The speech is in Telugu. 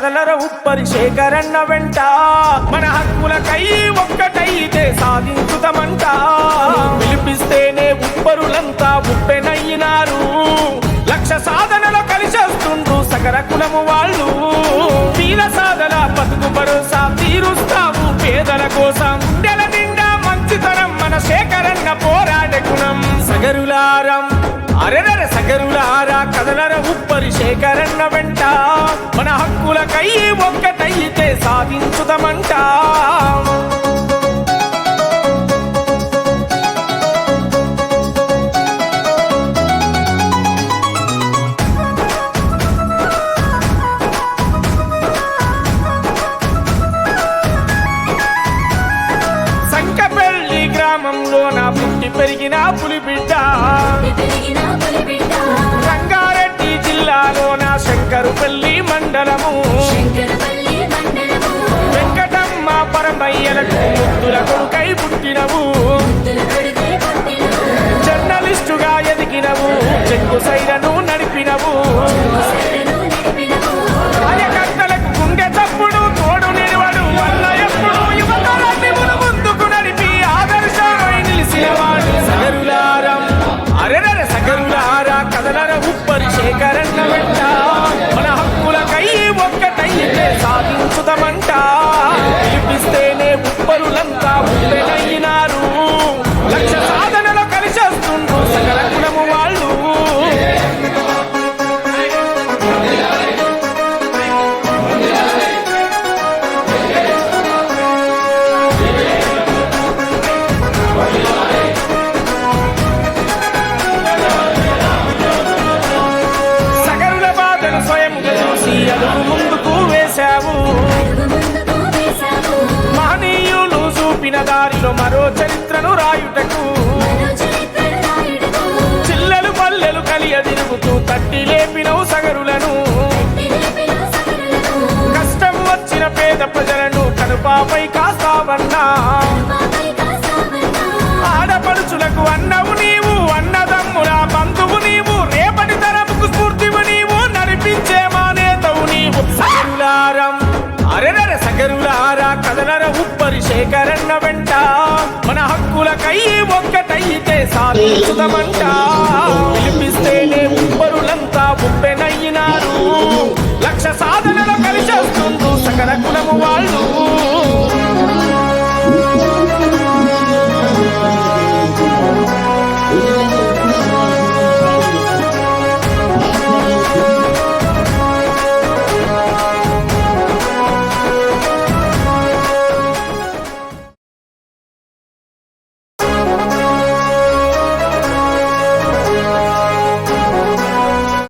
కదలర ఉప్పరి శేఖరన్న వెంట మన హక్కులకై ఒక్కటైతే సాధించుతమంట పిలిపిస్తేనే ఉప్పరులంతా ఉప్పెనయ్యినారు లక్ష సాధనలో కలిసేస్తుండ్రు సగర కులము వాళ్ళు వీర సాధన బతుకు భరోసా తీరుస్తాము పేదల కోసం నెల నిండా మంచితనం మన శేఖరన్న పోరాడే గుణం సగరులారం అరెరర సగరులారా కదలర ఉప్పరి శేఖరన్న వెంట మన హక్కులకై ఒక్కటైతే సాధించుదమంట సంకపల్లి గ్రామంలో నా పుట్టి పెరిగిన పులిబిడ్డ రంగారెడ్డి జిల్లాలో నా శంకరుపల్లి మండలము వెంకటమ్మ పరమయ్యలకు ముద్దుల కొడుకై పుట్టినవు జర్నలిస్టుగా ఎదిగినవు చెక్కు సైరను నడిపినవు కార్యకర్తలకు గుండె చప్పుడు తోడు నిలవడు వల్ల ఎప్పుడు యువతరాన్ని ముందుకు నడిపి ఆదర్శమై నిలిచినవాడు సగరులారం అరెరర సగరులారా కదలర ఉప్పరి శేఖరన్న వెంట మన హక్కులకై ఒక్కటైతే సాధించుదమంట పిలిపిస్తేనే ఉప్పరులంతా ఉప్పెనయ్యినారు లక్ష సాధనలో కలిసేస్తుండ్రు సకల కులము వాళ్ళు సగరుల బాధను స్వయంగా చూసి అడుగు ముందుకు వేశావు మహనీయులు చూపిన దారిలో మరో చరిత్రను రాయుటకు చిల్లలు పల్లెలు కలియదిరుగుతూ తట్టి లేపినవు సగరులను కష్టం వచ్చిన పేద ప్రజలను కనుపాపై కాస్తావన్నా ఆడపడుచులకు అన్నవు నీవు అన్నదమ్ముల బంధువు నీవు రేపటి తరముకు స్ఫూర్తివు నీవు నడిపించే మానేతవు నీవు సగరులారం అరెరర సగరులారా కదలర ఉప్పరి శేఖరన్న వెంట మన హక్కులకై ఒక్కటైతే సాధించుదమంట పిలిపిస్తేనే ఉప్పరులంతా ఉప్పెనయ్యినారు లక్ష సాధనలో కలిసేస్తుండ్రు సకల కులము వాళ్ళు